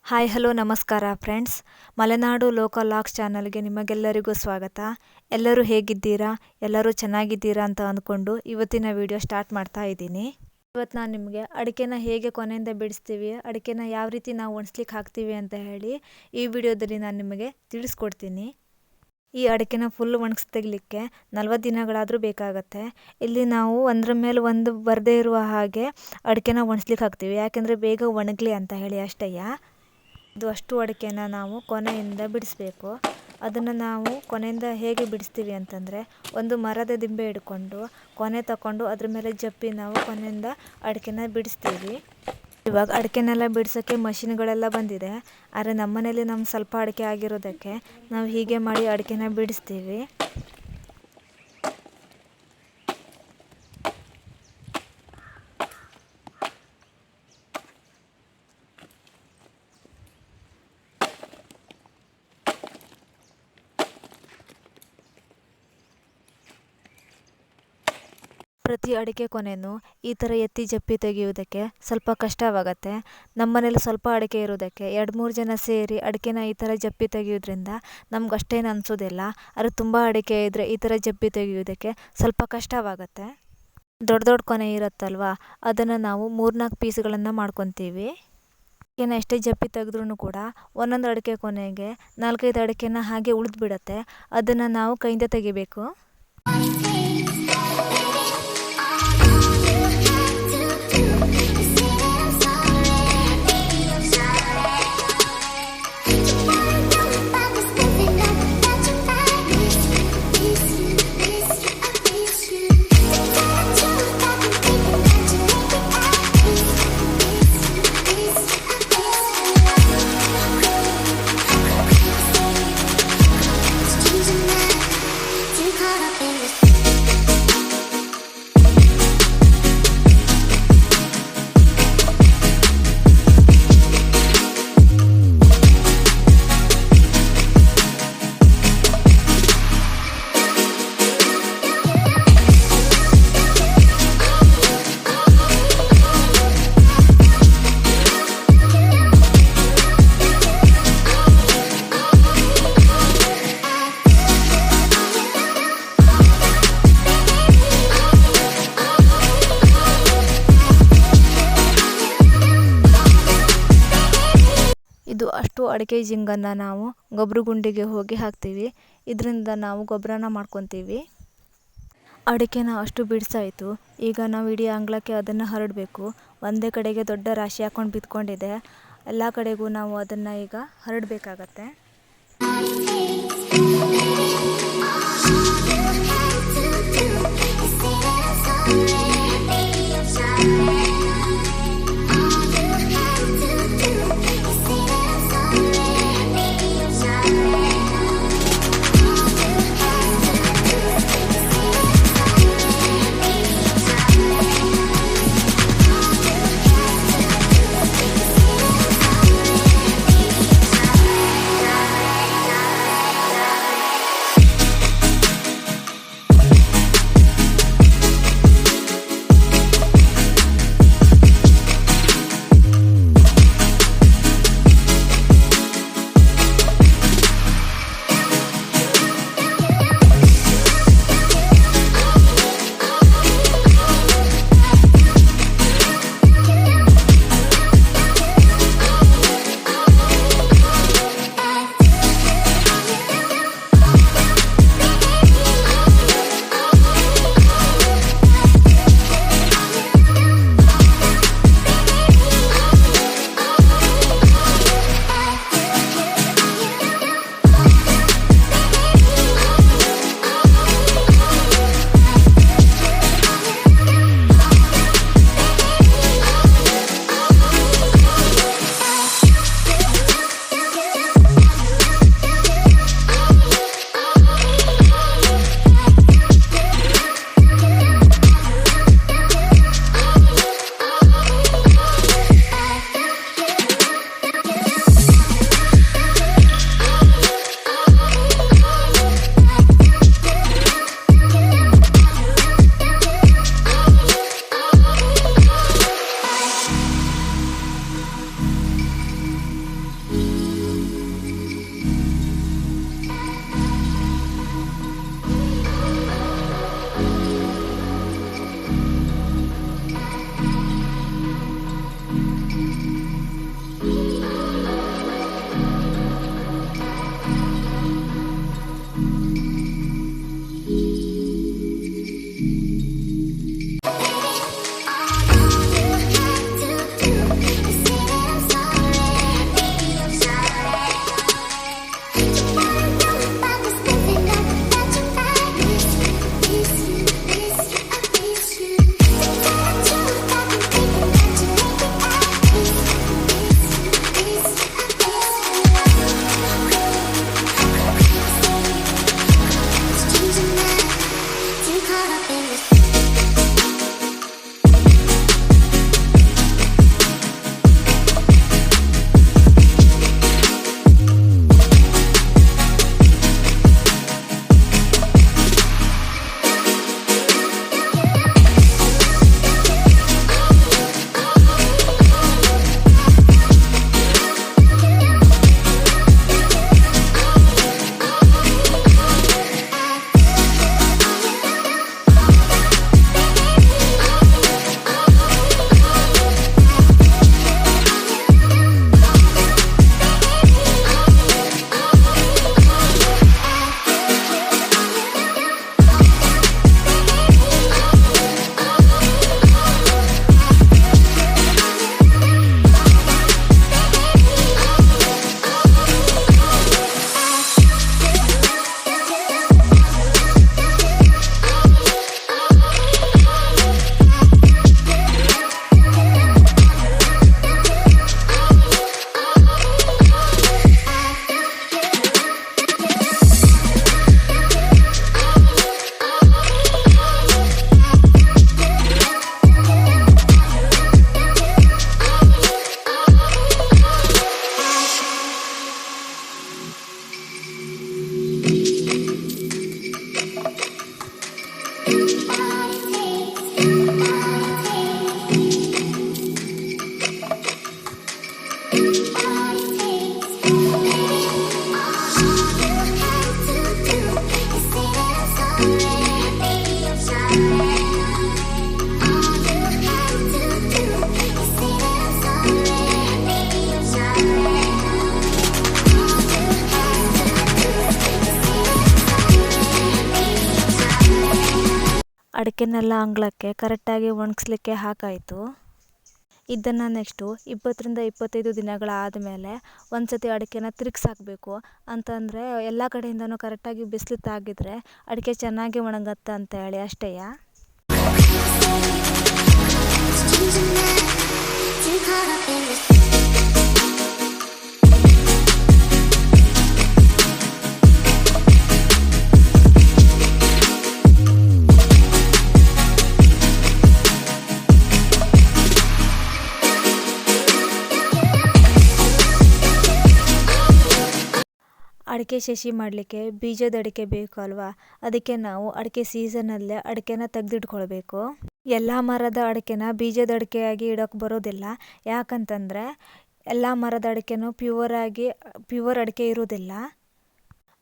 Hi hello ನಮಸ್ಕಾರ friends. Malenadu local logs ಚಾನಲ್ಗೆ ನಿಮಗೆಲ್ಲರಿಗೂ ಸ್ವಾಗತ. ಎಲ್ಲರೂ ಹೇಗಿದ್ದೀರಾ? ಎಲ್ಲರೂ ಚೆನ್ನಾಗಿದ್ದೀರಾ ಅಂತ ಅಂದ್ಕೊಂಡು ಇವತ್ತಿನ ವಿಡಿಯೋ ಸ್ಟಾರ್ಟ್ ಮಾಡ್ತಾ ಇದ್ದೀನಿ. ಇವತ್ತು ನಾನು ನಿಮಗೆ ಅಡಿಕೆನ ಹೇಗೆ ಕೊನೆಯಿಂದ ಬಿಡಿಸ್ತೀವಿ, ಅಡಿಕೆನ ಯಾವ ರೀತಿ ನಾವು ಒಣಸ್ಲಿಕ್ಕೆ ಹಾಕ್ತೀವಿ ಅಂತ ಹೇಳಿ ಈ ವಿಡಿಯೋದಲ್ಲಿ ನಾನು ನಿಮಗೆ ತಿಳಿಸ್ಕೊಡ್ತೀನಿ. ಈ ಅಡಿಕೆನ ಫುಲ್ ಒಣಗಿಸಿ ತೆಗಿಲಿಕ್ಕೆ 40 ದಿನಗಳಾದರೂ ಬೇಕಾಗತ್ತೆ. ಇಲ್ಲಿ ನಾವು ಒಂದ್ರ ಮೇಲೆ ಒಂದು ಬರದೇ ಇರುವ ಹಾಗೆ ಅಡಿಕೆನ ಒಣಸ್ಲಿಕ್ಕೆ ಹಾಕ್ತೀವಿ, ಯಾಕೆಂದರೆ ಬೇಗ ಒಣಗಲಿ ಅಂತ ಹೇಳಿ ಅಷ್ಟೇಯ. ಇದು ಅಷ್ಟು ಅಡಿಕೆನ ನಾವು ಕೊನೆಯಿಂದ ಬಿಡಿಸ್ಬೇಕು. ಅದನ್ನು ನಾವು ಕೊನೆಯಿಂದ ಹೇಗೆ ಬಿಡಿಸ್ತೀವಿ ಅಂತಂದರೆ, ಒಂದು ಮರದ ದಿಂಬೆ ಹಿಡ್ಕೊಂಡು ಕೊನೆ ತಗೊಂಡು ಅದ್ರ ಮೇಲೆ ಜಪ್ಪಿ ನಾವು ಕೊನೆಯಿಂದ ಅಡಿಕೆನ ಬಿಡಿಸ್ತೀವಿ. ಇವಾಗ ಅಡಿಕೆನೆಲ್ಲ ಬಿಡಿಸೋಕ್ಕೆ ಮಷಿನ್ಗಳೆಲ್ಲ ಬಂದಿದೆ, ಆದರೆ ನಮ್ಮನೇಲಿ ಸ್ವಲ್ಪ ಅಡಿಕೆ ಆಗಿರೋದಕ್ಕೆ ನಾವು ಹೀಗೆ ಮಾಡಿ ಅಡಿಕೆನ ಬಿಡಿಸ್ತೀವಿ. ಪ್ರತಿ ಅಡಿಕೆ ಕೊನೆಯೂ ಈ ಥರ ಎತ್ತಿ ಜಪ್ಪಿ ತೆಗೆಯುವುದಕ್ಕೆ ಸ್ವಲ್ಪ ಕಷ್ಟವಾಗತ್ತೆ. ನಮ್ಮನೇಲಿ ಸ್ವಲ್ಪ ಅಡಿಕೆ ಇರೋದಕ್ಕೆ 2-3 ಜನ ಸೇರಿ ಅಡಿಕೆನ ಈ ಥರ ಜಪ್ಪಿ ತೆಗೆಯೋದ್ರಿಂದ ನಮ್ಗೆ ಅಷ್ಟೇನು ಅನಿಸೋದಿಲ್ಲ. ಆದರೆ ತುಂಬ ಅಡಿಕೆ ಇದ್ದರೆ ಈ ಥರ ಜಪ್ಪಿ ತೆಗೆಯೋದಕ್ಕೆ ಸ್ವಲ್ಪ ಕಷ್ಟವಾಗತ್ತೆ. ದೊಡ್ಡ ದೊಡ್ಡ ಕೊನೆ ಇರುತ್ತಲ್ವ, ಅದನ್ನು ನಾವು 3-4 ಪೀಸ್ಗಳನ್ನು ಮಾಡ್ಕೊತೀವಿ. ಅಡಿಕೆನ ಎಷ್ಟೇ ಜಪ್ಪಿ ತೆಗೆದ್ರೂ ಕೂಡ ಒಂದೊಂದು ಅಡಿಕೆ ಕೊನೆಗೆ 4-5 ಅಡಿಕೆನ ಹಾಗೆ ಉಳಿದು ಬಿಡುತ್ತೆ. ಅದನ್ನು ನಾವು ಕೈಯಿಂದ ತೆಗಿಬೇಕು. ಇದು ಅಷ್ಟು ಅಡಿಕೆ ಜಿಂಗನ್ನು ನಾವು ಗೊಬ್ಬರ ಗುಂಡಿಗೆ ಹೋಗಿ ಹಾಕ್ತೀವಿ. ಇದರಿಂದ ನಾವು ಗೊಬ್ಬರನ ಮಾಡ್ಕೊತೀವಿ. ಅಡಿಕೆನ ಅಷ್ಟು ಬಿಡಿಸಾಯಿತು. ಈಗ ನಾವು ಇಡೀ ಅಂಗಳಕ್ಕೆ ಅದನ್ನು ಹರಡಬೇಕು. ಒಂದೇ ಕಡೆಗೆ ದೊಡ್ಡ ರಾಶಿ ಹಾಕೊಂಡು ಬಿತ್ಕೊಂಡಿದೆ. ಎಲ್ಲ ಕಡೆಗೂ ನಾವು ಅದನ್ನು ಈಗ ಹರಡಬೇಕಾಗತ್ತೆ. ಅಡಿಕೆನೆಲ್ಲ ಅಂಗಳಕ್ಕೆ ಕರೆಕ್ಟಾಗಿ ಒಣಗಿಸ್ಲಿಕ್ಕೆ ಹಾಕಾಯಿತು. ಇದನ್ನು ನೆಕ್ಸ್ಟು 20ರಿಂದ 25 ದಿನಗಳಾದಮೇಲೆ ಒಂದು ಸತಿ ಅಡಿಕೆನ ತಿರುಗಿಸಾಕಬೇಕು. ಅಂತಂದರೆ ಎಲ್ಲ ಕಡೆಯಿಂದನೂ ಕರೆಕ್ಟಾಗಿ ಬಿಸಿಲು ತಾಗಿದ್ರೆ ಅಡಿಕೆ ಚೆನ್ನಾಗಿ ಒಣಗತ್ತೆ ಅಂತ ಹೇಳಿ ಅಷ್ಟೇ. ಅಡಿಕೆ ಶಶಿ ಮಾಡಲಿಕ್ಕೆ ಬೀಜದ ಅಡಿಕೆ ಬೇಕು ಅಲ್ವಾ, ಅದಕ್ಕೆ ನಾವು ಅಡಿಕೆ ಸೀಸನಲ್ಲೇ ಅಡಿಕೆನ ತೆಗೆದಿಟ್ಕೊಳ್ಬೇಕು. ಎಲ್ಲ ಮರದ ಅಡಿಕೆನ ಬೀಜದ ಅಡಿಕೆಯಾಗಿ ಇಡೋಕ್ಕೆ ಬರೋದಿಲ್ಲ. ಯಾಕಂತಂದರೆ ಎಲ್ಲ ಮರದ ಅಡಿಕೆನೂ ಪ್ಯೂರ್ ಅಡಿಕೆ ಇರೋದಿಲ್ಲ.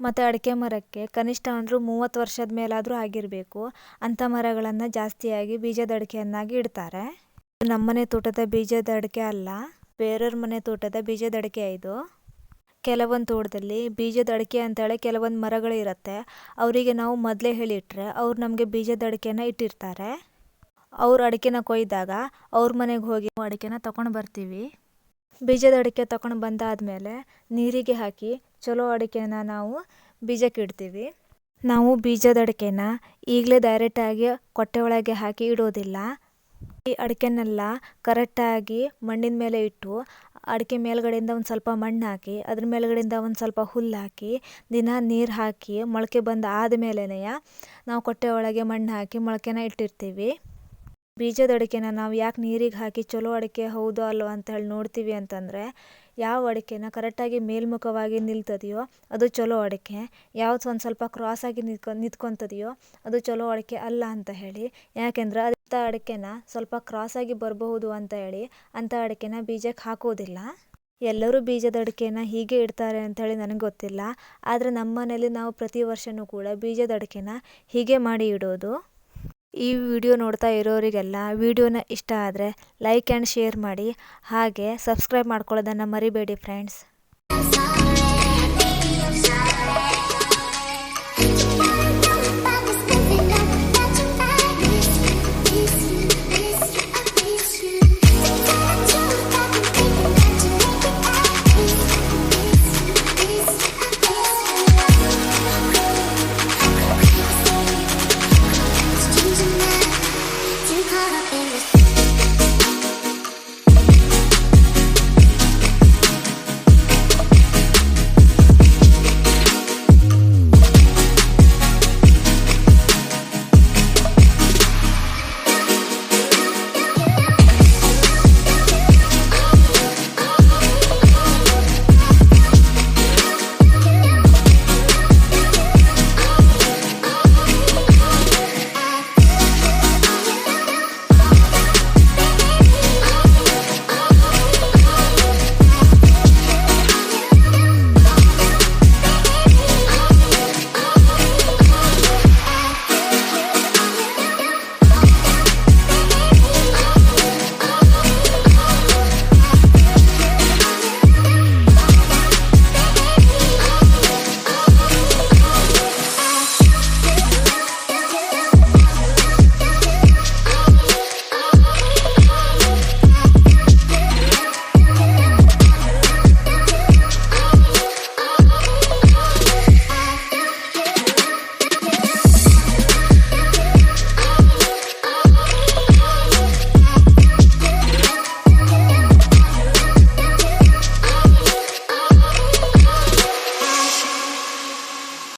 ಮತ್ತು ಅಡಿಕೆ ಮರಕ್ಕೆ ಕನಿಷ್ಠ ಅಂದರೂ 30 ವರ್ಷದ ಮೇಲಾದರೂ ಆಗಿರಬೇಕು. ಅಂಥ ಮರಗಳನ್ನು ಜಾಸ್ತಿಯಾಗಿ ಬೀಜದ ಅಡಿಕೆಯನ್ನಾಗಿ ಇಡ್ತಾರೆ. ನಮ್ಮನೆ ತೋಟದ ಬೀಜದ ಅಡಿಕೆ ಅಲ್ಲ, ಬೇರೆಯವ್ರ ಮನೆ ತೋಟದ ಬೀಜದ ಅಡಿಕೆ ಇದು. ಕೆಲವೊಂದು ತೋಟದಲ್ಲಿ ಬೀಜದ ಅಡಿಕೆ ಅಂತೇಳಿ ಕೆಲವೊಂದು ಮರಗಳು ಇರುತ್ತೆ. ಅವರಿಗೆ ನಾವು ಮೊದಲೇ ಹೇಳಿಟ್ರೆ ಅವ್ರು ನಮಗೆ ಬೀಜದ ಅಡಿಕೆನ ಇಟ್ಟಿರ್ತಾರೆ. ಅವ್ರು ಅಡಿಕೆನ ಕೊಯ್ದಾಗ ಅವ್ರ ಮನೆಗೆ ಹೋಗಿ ಅಡಿಕೆನ ತೊಗೊಂಡು ಬರ್ತೀವಿ. ಬೀಜದ ಅಡಿಕೆ ತೊಗೊಂಡು ಬಂದಾದಮೇಲೆ ನೀರಿಗೆ ಹಾಕಿ ಚಲೋ ಅಡಿಕೆನ ನಾವು ಬೀಜಕ್ಕೆ ಇಡ್ತೀವಿ. ನಾವು ಬೀಜದ ಅಡಿಕೆನ ಈಗಲೇ ಡೈರೆಕ್ಟಾಗಿ ಕೊಟ್ಟೆ ಒಳಗೆ ಹಾಕಿ ಇಡೋದಿಲ್ಲ. ಈ ಅಡಿಕೆನೆಲ್ಲ ಕರೆಕ್ಟಾಗಿ ಮಣ್ಣಿನ ಮೇಲೆ ಇಟ್ಟು ಅಡಿಕೆ ಮೇಲ್ಗಡೆಯಿಂದ ಒಂದು ಸ್ವಲ್ಪ ಮಣ್ಣು ಹಾಕಿ ಅದ್ರ ಮೇಲ್ಗಡೆಯಿಂದ ಒಂದು ಸ್ವಲ್ಪ ಹುಲ್ಲು ಹಾಕಿ ದಿನ ನೀರು ಹಾಕಿ ಮೊಳಕೆ ಬಂದು ಆದಮೇಲೆ ನಾವು ಕೊಟ್ಟೆ ಒಳಗೆ ಮಣ್ಣು ಹಾಕಿ ಮೊಳಕೆನ ಇಟ್ಟಿರ್ತೀವಿ. ಬೀಜದ ಅಡಿಕೆನ ನಾವು ಯಾಕೆ ನೀರಿಗೆ ಹಾಕಿ ಚಲೋ ಅಡಿಕೆ ಹೌದೋ ಅಲ್ವೋ ಅಂತ ಹೇಳಿ ನೋಡ್ತೀವಿ ಅಂತಂದರೆ, ಯಾವ ಅಡಿಕೆನ ಕರೆಕ್ಟಾಗಿ ಮೇಲ್ಮುಖವಾಗಿ ನಿಲ್ತದೆಯೋ ಅದು ಚಲೋ ಅಡಿಕೆ, ಯಾವ್ದು ಒಂದು ಸ್ವಲ್ಪ ಕ್ರಾಸಾಗಿ ನಿಂತ್ಕೊತದೆಯೋ ಅದು ಚಲೋ ಅಡಿಕೆ ಅಲ್ಲ ಅಂತ ಹೇಳಿ. ಯಾಕೆಂದ್ರೆ ಅಂಥ ಅಡಿಕೆನ ಸ್ವಲ್ಪ ಕ್ರಾಸಾಗಿ ಬರಬಹುದು ಅಂತ ಹೇಳಿ ಅಂಥ ಅಡಿಕೆನ ಬೀಜಕ್ಕೆ ಹಾಕೋದಿಲ್ಲ. ಎಲ್ಲರೂ ಬೀಜದ ಅಡಿಕೆನ ಹೀಗೆ ಇಡ್ತಾರೆ ಅಂಥೇಳಿ ನನಗೆ ಗೊತ್ತಿಲ್ಲ. ಆದರೆ ನಮ್ಮ ಮನೇಲಿ ನಾವು ಪ್ರತಿ ವರ್ಷವೂ ಕೂಡ ಬೀಜದ ಅಡಿಕೆನ ಹೀಗೆ ಮಾಡಿ ಇಡೋದು. ಈ ವಿಡಿಯೋ ನೋಡ್ತಾ ಇರೋರಿಗೆಲ್ಲ ವಿಡಿಯೋನ ಇಷ್ಟ ಆದರೆ ಲೈಕ್ ಆ್ಯಂಡ್ ಶೇರ್ ಮಾಡಿ, ಹಾಗೆ ಸಬ್ಸ್ಕ್ರೈಬ್ ಮಾಡ್ಕೊಳ್ಳೋದನ್ನು ಮರಿಬೇಡಿ ಫ್ರೆಂಡ್ಸ್.